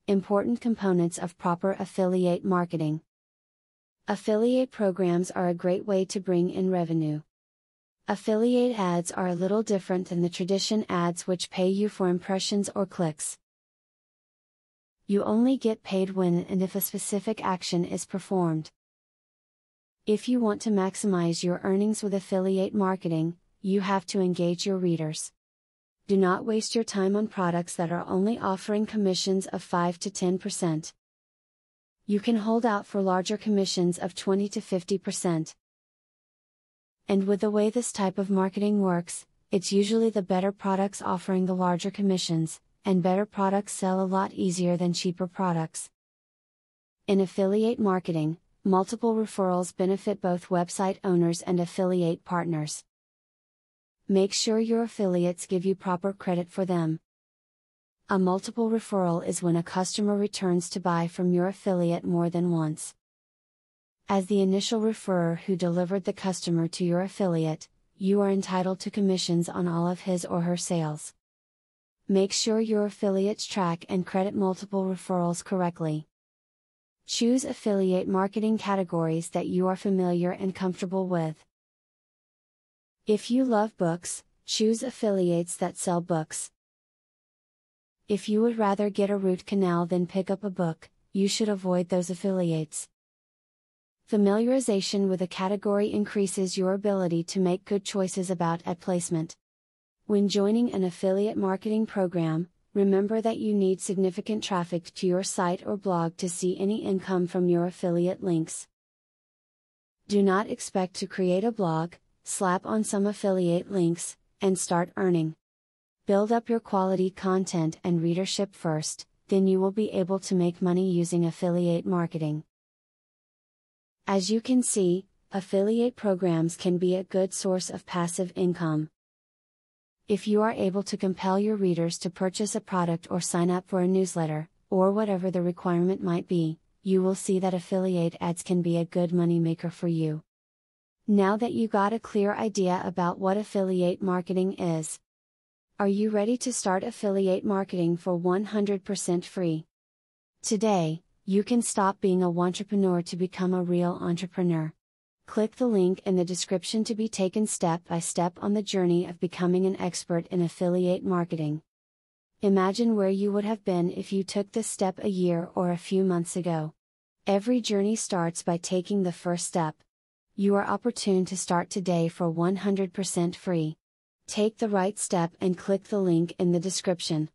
Important components of proper affiliate marketing. Affiliate programs are a great way to bring in revenue. Affiliate ads are a little different than the traditional ads which pay you for impressions or clicks. You only get paid when and if a specific action is performed. If you want to maximize your earnings with affiliate marketing, you have to engage your readers. Do not waste your time on products that are only offering commissions of 5 to 10%. You can hold out for larger commissions of 20 to 50%. And with the way this type of marketing works, it's usually the better products offering the larger commissions, and better products sell a lot easier than cheaper products. In affiliate marketing, multiple referrals benefit both website owners and affiliate partners. Make sure your affiliates give you proper credit for them. A multiple referral is when a customer returns to buy from your affiliate more than once. As the initial referrer who delivered the customer to your affiliate, you are entitled to commissions on all of his or her sales. Make sure your affiliates track and credit multiple referrals correctly. Choose affiliate marketing categories that you are familiar and comfortable with. If you love books, choose affiliates that sell books. If you would rather get a root canal than pick up a book, you should avoid those affiliates. Familiarization with a category increases your ability to make good choices about ad placement. When joining an affiliate marketing program, remember that you need significant traffic to your site or blog to see any income from your affiliate links. Do not expect to create a blog, slap on some affiliate links, and start earning. Build up your quality content and readership first, then you will be able to make money using affiliate marketing. As you can see, affiliate programs can be a good source of passive income. If you are able to compel your readers to purchase a product or sign up for a newsletter, or whatever the requirement might be, you will see that affiliate ads can be a good money maker for you. Now that you got a clear idea about what affiliate marketing is, are you ready to start affiliate marketing for 100% free? Today, you can stop being a wantrepreneur to become a real entrepreneur. Click the link in the description to be taken step by step on the journey of becoming an expert in affiliate marketing. Imagine where you would have been if you took this step a year or a few months ago. Every journey starts by taking the first step. You are opportune to start today for 100% free. Take the right step and click the link in the description.